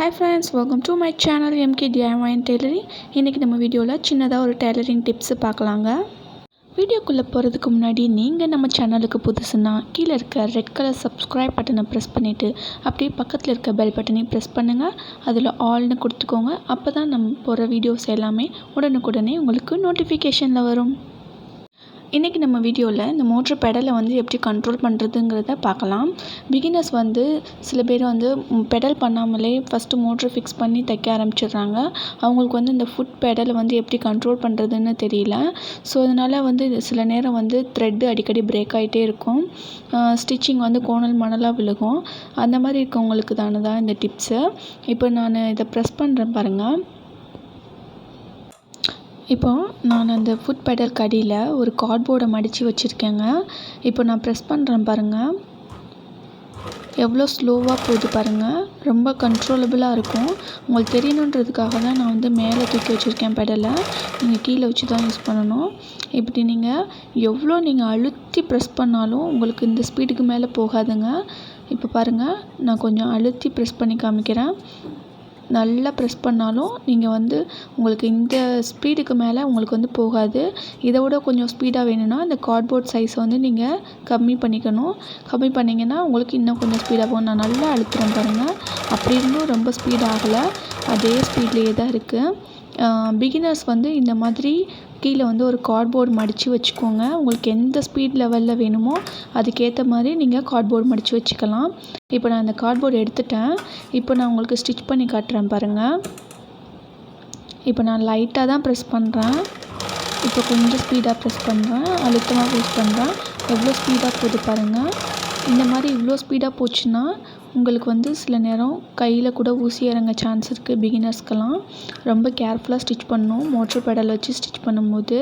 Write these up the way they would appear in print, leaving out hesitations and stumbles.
Hi friends, welcome to my channel MK DIY and Tailoring. இன்றைக்கி நம்ம வீடியோவில் சின்னதாக ஒரு டெய்லரிங் டிப்ஸு பார்க்கலாங்க. வீடியோக்குள்ளே போகிறதுக்கு முன்னாடி நீங்கள் நம்ம சேனலுக்கு புதுசுன்னா கீழே இருக்க ரெட் கலர் சப்ஸ்கிரைப் பட்டனை ப்ரெஸ் பண்ணிவிட்டு அப்படியே பக்கத்தில் இருக்க பெல் பட்டனையும் ப்ரெஸ் பண்ணுங்கள். அதில் ஆல்னு கொடுத்துக்கோங்க. அப்போ தான் நம்ம போகிற வீடியோஸ் எல்லாமே உடனுக்குடனே உங்களுக்கு நோட்டிஃபிகேஷனில் வரும். இன்றைக்கி நம்ம வீடியோவில் இந்த மோட்ரு பெடலை வந்து எப்படி கண்ட்ரோல் பண்ணுறதுங்கிறத பார்க்கலாம். பிகினர்ஸ் வந்து சில பேர் வந்து பெடல் பண்ணாமலே ஃபஸ்ட்டு மோட்ரு ஃபிக்ஸ் பண்ணி தைக்க ஆரம்பிச்சிடுறாங்க. அவங்களுக்கு வந்து இந்த ஃபுட் பெடலை வந்து எப்படி கண்ட்ரோல் பண்ணுறதுன்னு தெரியல. ஸோ அதனால் வந்து சில நேரம் வந்து த்ரெட்டு அடிக்கடி பிரேக் ஆகிட்டே இருக்கும். ஸ்டிச்சிங் வந்து கோணல் மணலாக விழுகும். அந்த மாதிரி இருக்கவங்களுக்கு தானே தான் இந்த டிப்ஸு. இப்போ நான் இதை ப்ரெஸ் பண்ணுறேன் பாருங்கள். இப்போது நான் அந்த ஃபுட் பெடலுக்கு அடியில் ஒரு கார்ட்போர்டை மடித்து வச்சுருக்கேங்க. இப்போ நான் ப்ரெஸ் பண்ணுறேன் பாருங்கள். எவ்வளோ ஸ்லோவாக போகுது பாருங்கள். ரொம்ப கண்ட்ரோலபிளாக இருக்கும். உங்களுக்கு தெரியணுன்றதுக்காக தான் நான் வந்து மேலே தூக்கி வச்சுருக்கேன் பெடலை. நீங்கள் கீழே வச்சு தான் யூஸ் பண்ணணும். இப்படி நீங்கள் எவ்வளோ நீங்கள் அழுத்தி ப்ரெஸ் பண்ணாலும் உங்களுக்கு இந்த ஸ்பீடுக்கு மேலே போகாதுங்க. இப்போ பாருங்கள், நான் கொஞ்சம் அழுத்தி ப்ரெஸ் பண்ணி காமிக்கிறேன். நல்லா ப்ரெஸ் பண்ணாலும் நீங்கள் வந்து உங்களுக்கு இந்த ஸ்பீடுக்கு மேலே உங்களுக்கு வந்து போகாது. இதை விட கொஞ்சம் ஸ்பீடாக வேணும்னா இந்த கார்ட்போர்ட் சைஸை வந்து நீங்கள் கம்மி பண்ணிக்கணும். கம்மி பண்ணிங்கன்னா உங்களுக்கு இன்னும் கொஞ்சம் ஸ்பீடாக போகும். நான் நல்லா அழுத்துறேன் பாருங்கள். அப்படி இருந்தும் ரொம்ப ஸ்பீட் ஆகலை, அதே ஸ்பீட்லேயே தான் இருக்குது. பிகினர்ஸ் வந்து இந்த மாதிரி கீழே வந்து ஒரு கார்ட்போர்டு மடித்து வச்சுக்கோங்க. உங்களுக்கு எந்த ஸ்பீட் லெவலில் வேணுமோ அதுக்கேற்ற மாதிரி நீங்கள் கார்ட்போர்டு மடித்து வச்சுக்கலாம். இப்போ நான் இந்த கார்ட்போர்டு எடுத்துட்டேன். இப்போ நான் உங்களுக்கு ஸ்டிச் பண்ணி காட்டுறேன் பாருங்கள். இப்போ நான் லைட்டாக தான் ப்ரெஸ் பண்ணுறேன். இப்போ கொஞ்சம் ஸ்பீடாக ப்ரெஸ் பண்ணுறேன், அழுத்தமாக ப்ரெஸ் பண்ணுறேன். எவ்வளோ ஸ்பீடாக போகுது பாருங்கள். இந்த மாதிரி இவ்வளோ ஸ்பீடாக போச்சுன்னா உங்களுக்கு வந்து சில நேரம் கையில் கூட ஊசி இறங்க சான்ஸ் இருக்குது. பிகினர்ஸ்க்கெல்லாம் ரொம்ப கேர்ஃபுல்லாக ஸ்டிச் பண்ணணும் மோட்ரு பெடல் வச்சு ஸ்டிச் பண்ணும்போது.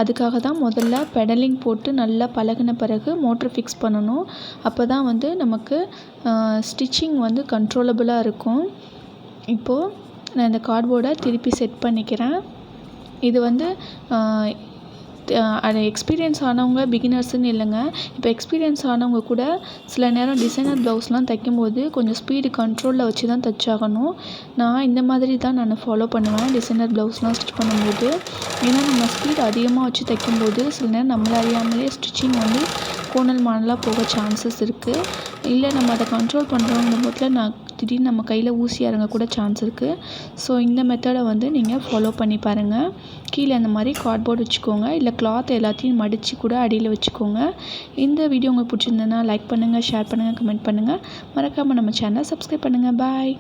அதுக்காக தான் முதல்ல பெடலிங் போட்டு நல்லா பழகின பிறகு மோட்ரு ஃபிக்ஸ் பண்ணணும். அப்போ தான் வந்து நமக்கு ஸ்டிச்சிங் வந்து கண்ட்ரோலபிளாக இருக்கும். இப்போது நான் இந்த கார்ட்போர்டை திருப்பி செட் பண்ணிக்கிறேன். இது வந்து அது எக்ஸ்பீரியன்ஸ் ஆனவங்க பிகினர்ஸுன்னு இல்லைங்க. இப்போ எக்ஸ்பீரியன்ஸ் ஆனவங்க கூட சில நேரம் டிசைனர் ப்ளவுஸ்லாம் தைக்கும்போது கொஞ்சம் ஸ்பீடு கண்ட்ரோலில் வச்சு தான் தைச்சாகணும். நான் இந்த மாதிரி தான் நான் ஃபாலோ பண்ணுவேன் டிசைனர் ப்ளவுஸ்லாம் ஸ்டிச் பண்ணும்போது. ஏன்னா நம்ம ஸ்பீடு அதிகமாக வச்சு தைக்கும்போது சில நேரம் நம்மளை அறியாமலே ஸ்டிச்சிங் வந்து கோணல் மாணலாக போக சான்சஸ் இருக்குது. இல்லை நம்ம அதை கண்ட்ரோல் பண்ணுறோங்கிற போதில் திடீர்னு நம்ம கையில் ஊசி இறங்க கூட சான்ஸ் இருக்குது. ஸோ இந்த மெத்தடை வந்து நீங்கள் ஃபாலோ பண்ணி பாருங்கள். கீழே அந்த மாதிரி கார்ட்போர்டு வச்சுக்கோங்க, இல்லை கிளாத் எல்லாத்தையும் மடித்து கூட அடியில் வச்சுக்கோங்க. இந்த வீடியோ உங்களுக்கு பிடிச்சிருந்ததுன்னா லைக் பண்ணுங்கள், ஷேர் பண்ணுங்கள், கமெண்ட் பண்ணுங்கள். மறக்காமல் நம்ம சேனலை சப்ஸ்கிரைப் பண்ணுங்கள். பாய்.